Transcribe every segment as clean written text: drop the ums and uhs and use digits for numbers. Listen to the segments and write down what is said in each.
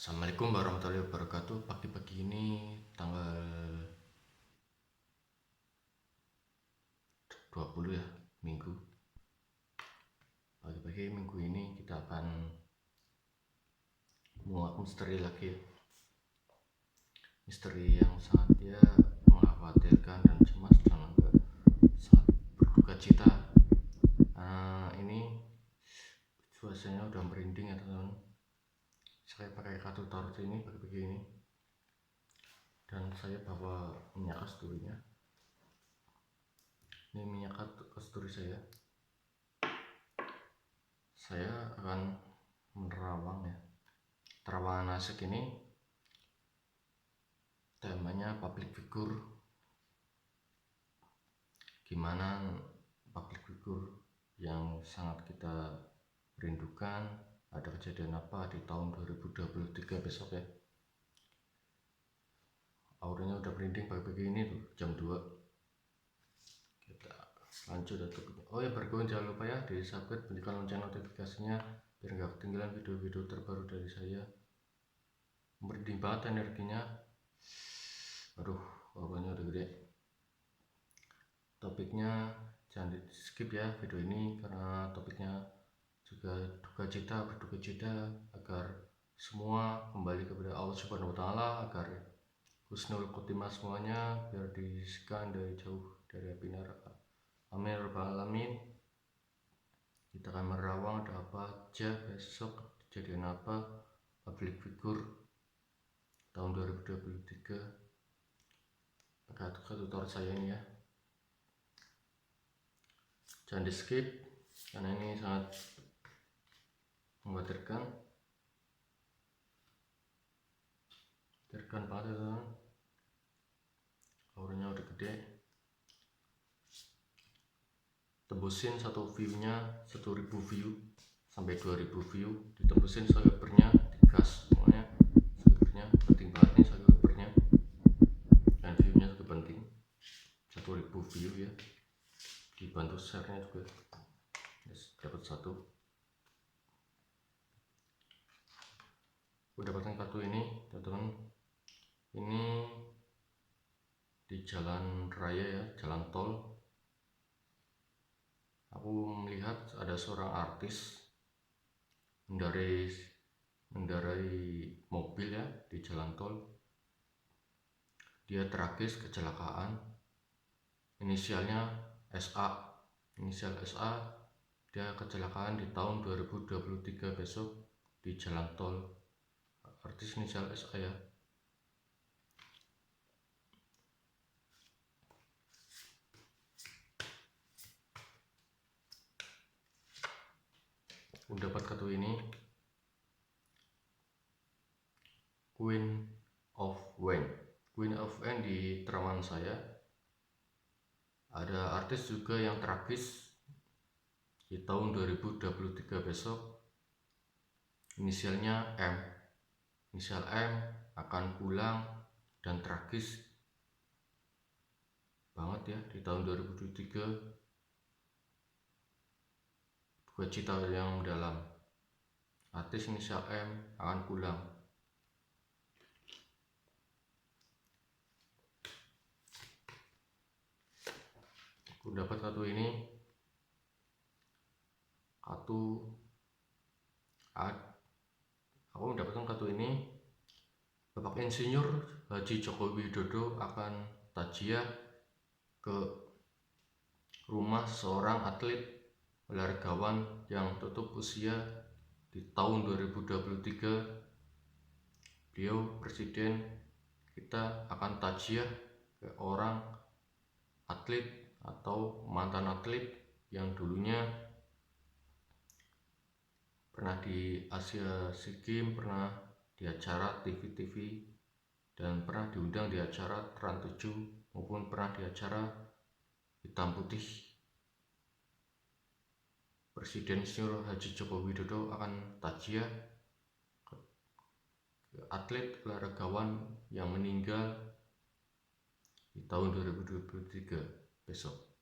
Assalamualaikum warahmatullahi wabarakatuh. Pagi-pagi ini tanggal 20 ya, Minggu. Pagi-pagi Minggu ini kita akan menguak misteri lagi ya. Misteri yang sangat mengkhawatirkan dan cemas dan sangat berduka cita. Ini cuacanya udah merinding ya teman-teman. Saya pakai kartu tarot ini pagi-pagi ini, dan saya bawa minyak kasturinya. Ini minyak kasturi saya. Saya akan menerawang ya. Terawangan asik ini temanya public figure. Gimana public figure yang sangat kita rindukan, ada kejadian apa di tahun 2023 besok ya. Auranya udah merinding pagi-pagi ini tuh, jam 2. Kita lanjut atau oh ya, berikutnya jangan lupa ya di subscribe, bunyikan lonceng notifikasinya biar nggak ketinggalan video-video terbaru dari saya. Merinding banget energinya. Aduh, auranya udah gede. Topiknya jangan di skip ya video ini, karena topiknya juga berduka cita agar semua kembali kepada Allah Subhanahu wa Ta'ala, agar husnul khotimah semuanya, biar disisikan dari jauh dari api neraka. Amin rabbal alamin. Kita akan merawang ada apa aja besok, kejadian apa, public figure tahun 2023. Pakai kartu tarot saya ini ya. Jangan di skip karena ini sangat mengkhawatirkan banget ya, auranya udah gede. Tembusin satu view-nya 1000 view sampai 2000 view, ditembusin subscribernya, digas semuanya. Subscribernya penting banget nih, subscribernya dan view-nya juga penting. 1000 view ya, dibantu share-nya juga. Yes, dapat satu. Udah dapatkan kartu ini teman-teman. Ini di jalan raya ya, jalan tol. Aku melihat ada seorang artis mengendarai mobil ya di jalan tol. Dia tragis kecelakaan. Inisialnya SA. Inisial SA. Dia kecelakaan di tahun 2023 besok di jalan tol. Artis inisial SA ya. Udah dapat kartu ini, Queen of Wands. Queen of Wands di terawan saya. Ada artis juga yang tragis di tahun 2023 besok. Inisialnya M. Inisial M akan pulang dan tragis banget ya di tahun 2023. Duka cita yang dalam. Artis inisial M akan pulang. Aku dapat kartu ini, aku mendapatkan kartu ini. Bapak Insinyur Haji Joko Widodo akan takziah ke rumah seorang atlet olahragawan yang tutup usia di tahun 2023. Beliau presiden kita akan takziah ke orang atlet atau mantan atlet yang dulunya pernah di Asia SEA Games, pernah di acara TV-TV, dan pernah diundang di acara Trans 7 maupun pernah di acara Hitam Putih. Presiden Insinyur Haji Joko Widodo akan takziah ke atlet olahragawan yang meninggal di tahun 2023 besok.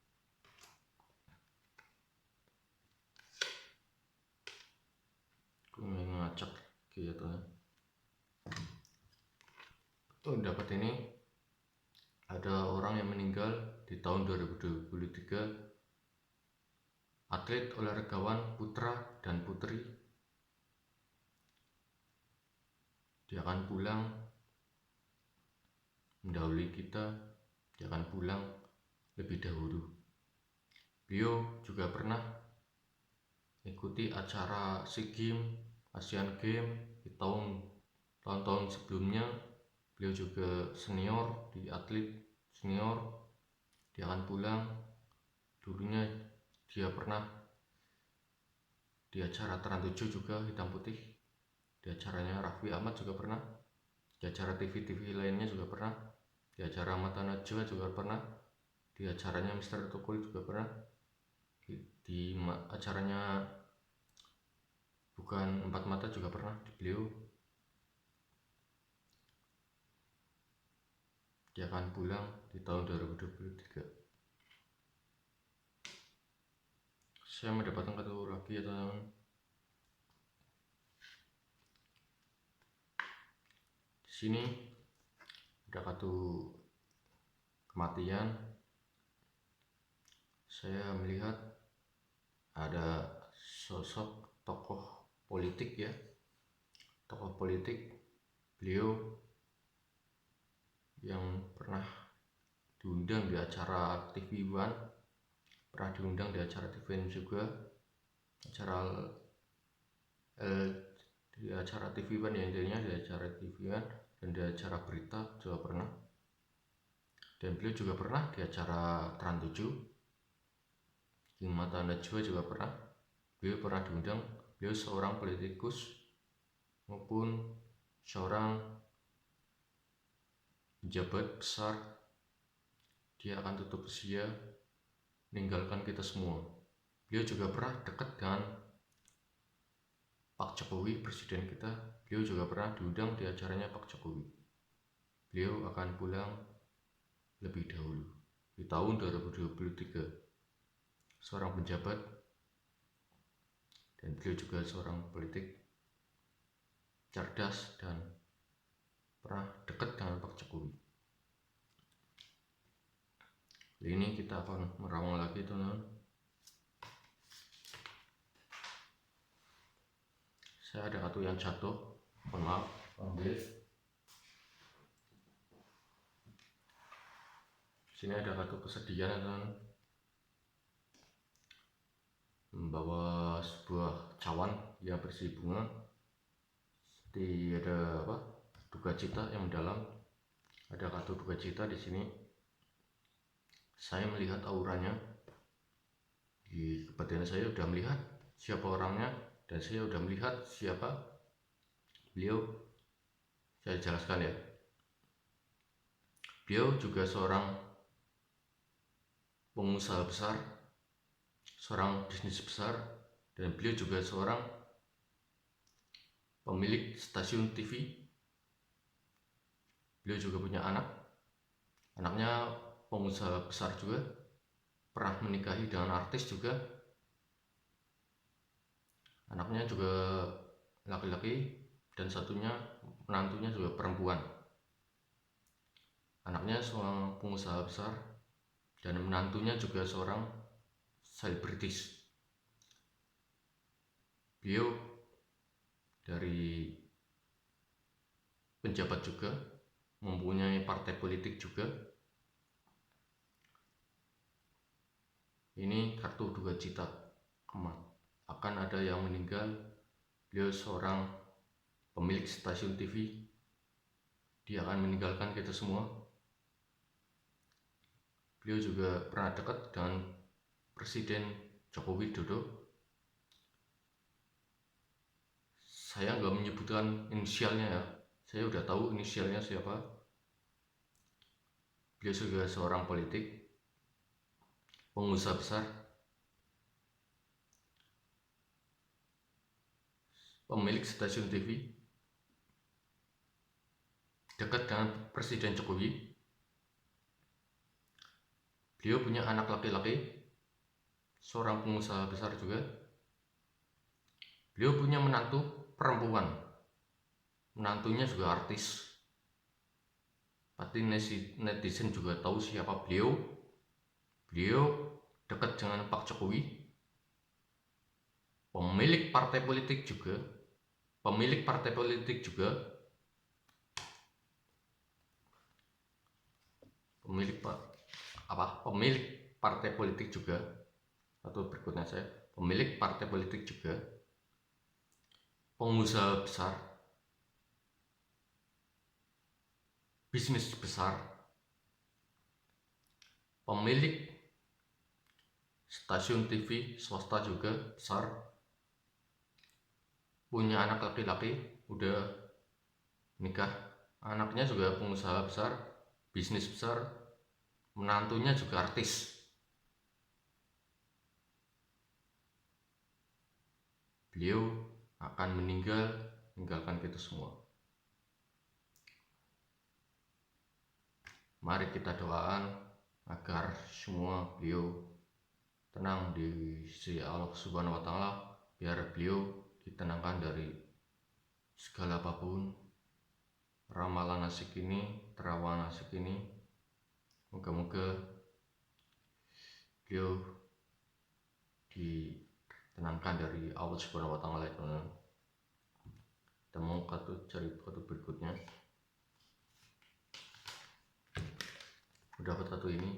Aku ngacak gitu ya. dapat ini ada orang yang meninggal di tahun 2023, atlet olahragawan putra dan putri. Dia akan pulang mendahului kita, dia akan pulang lebih dahulu. Beliau juga pernah ikuti acara SEA Games, Asian Games di tahun-tahun sebelumnya. Beliau juga senior di atlet senior. Dia akan pulang. Dulunya dia pernah di acara Trans 7 juga hitam putih. Di acaranya Raffi Ahmad juga pernah. Di acara TV-TV lainnya juga pernah. Di acara Mata Najwa juga pernah. Di acaranya Mr. Tukul juga pernah. Di acaranya Bukan Empat Mata juga pernah. Beliau dia akan pulang di tahun 2023. Saya mendapatkan kartu lagi ya teman-teman. Di sini ada kartu kematian. Saya melihat ada sosok tokoh politik ya. Tokoh politik, beliau yang pernah diundang di acara TV One, pernah diundang di acara TV juga, di acara TV One ya, intinya di acara TV One dan di acara berita juga pernah. Dan beliau juga pernah di acara Trans 7, di Mata Najwa juga pernah. Beliau pernah diundang. Beliau seorang politikus maupun seorang pejabat besar. Dia akan tutup usia, meninggalkan kita semua. Beliau juga pernah dekat dengan Pak Jokowi, presiden kita. Beliau juga pernah diundang di acaranya Pak Jokowi. Beliau akan pulang lebih dahulu di tahun 2023. Seorang penjabat dan beliau juga seorang politik cerdas dan pernah dekat dengan Pak Jokowi. Ini kita akan meramal lagi teman-teman. Saya ada kartu yang jatuh, mohon maaf, ambil. Sini ada kartu kesedihan teman-teman. Membawa sebuah cawan yang berisi bunga. Seperti ada duka cita yang mendalam. Ada kartu duka cita di sini. Saya melihat auranya. Di kebatinan saya sudah melihat siapa orangnya dan saya sudah melihat siapa beliau. Saya jelaskan ya. Beliau juga seorang pengusaha besar, seorang bisnis besar, dan beliau juga seorang pemilik stasiun TV. Beliau juga punya anak. Anaknya pengusaha besar juga, pernah menikahi dengan artis juga. Anaknya juga laki-laki dan satunya menantunya juga perempuan. Anaknya seorang pengusaha besar dan menantunya juga seorang selebritis. Beliau dari penjabat juga, mempunyai partai politik juga. Ini kartu duka cita, akan ada yang meninggal. Beliau seorang pemilik stasiun TV. Dia akan meninggalkan kita semua. Beliau juga pernah dekat dengan Presiden Joko Widodo. Saya nggak menyebutkan inisialnya ya. Saya udah tahu inisialnya siapa. Beliau juga seorang politik, pengusaha besar, pemilik stasiun TV, dekat dengan Presiden Jokowi. Beliau punya anak laki-laki, seorang pengusaha besar juga. Beliau punya menantu perempuan, menantunya juga artis. Pasti netizen juga tahu siapa beliau. Beliau dekat dengan Pak Jokowi, pemilik partai politik juga, pemilik partai politik juga, atau berikutnya saya, pemilik partai politik juga, pengusaha besar, bisnis besar, pemilik stasiun TV swasta juga besar, punya anak laki-laki, udah nikah, anaknya juga pengusaha besar, bisnis besar, menantunya juga artis. Beliau akan meninggalkan kita semua. Mari kita doakan agar semua beliau tenang di sisi Allah Subhanahu wa Ta'ala, biar beliau ditenangkan dari segala apapun ramalan nasib ini, terawang nasib ini. Moga-moga beliau ditenangkan dari Allah Subhanahu wa Ta'ala. Kita mau cari kartu berikutnya. Udah kartu ini.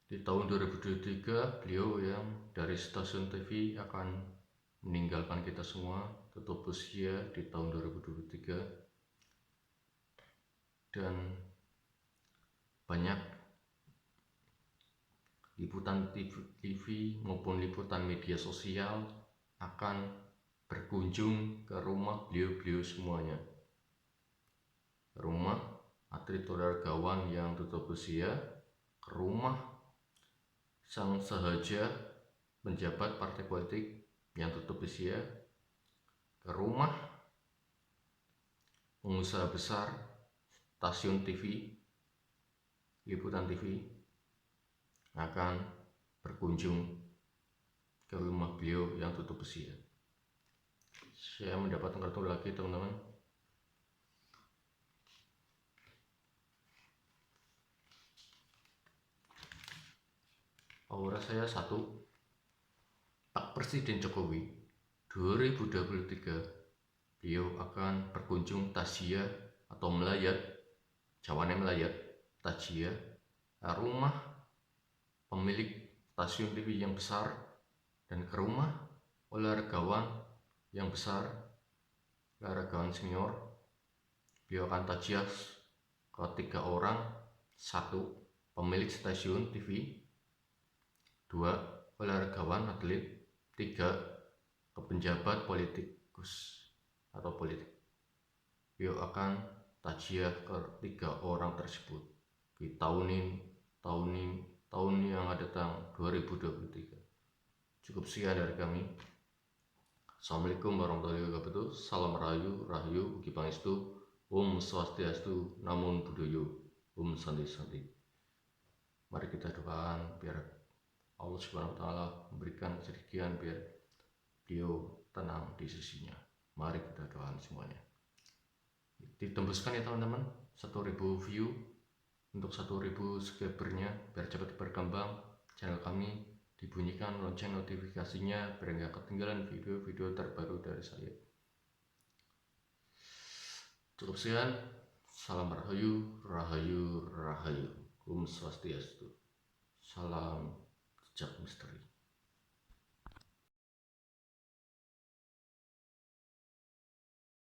Di tahun 2023 beliau yang dari stasiun TV akan meninggalkan kita semua, tutup usia di tahun 2023. Dan banyak liputan TV maupun liputan media sosial akan berkunjung ke rumah beliau semuanya, rumah atlet olahragawan yang tutup usia, ke rumah sang sahaja penjabat partai politik yang tutup usia, ke rumah pengusaha besar stasiun TV, liputan TV akan berkunjung ke rumah beliau yang tutup usia. Saya mendapatkan kartu lagi, teman-teman. Aura saya 1, Pak Presiden Jokowi 2023 beliau akan berkunjung takziah atau melayat, Jawane melayat, takziah rumah pemilik stasiun TV yang besar dan ke rumah olahragawan yang besar, olahragawan senior. Beliau akan takziah ke 3 orang: 1, pemilik stasiun TV, 2, olahragawan atlet, 3, ke penjabat politikus atau politik. Beliau akan takziah ke 3 orang tersebut di tahun yang akan datang 2023. Cukup sekian dari kami. Assalamualaikum warahmatullahi wabarakatuh. Salam rahayu, ugi pangestu, Om Swastiastu, Namo Buddhaya, Om Santi. Mari kita doakan biar Allah Subhanahu wa Ta'ala memberikan kesedikit biar beliau tenang di sisinya. Mari kita doakan semuanya. Ditembuskan ya teman-teman 1.000 view untuk 1.000 subscribernya, biar cepat berkembang channel kami. Dibunyikan lonceng notifikasinya biar nggak ketinggalan video-video terbaru dari saya. Cukup sekian. Salam rahayu, Om Swastiastu. Salam jejak misteri.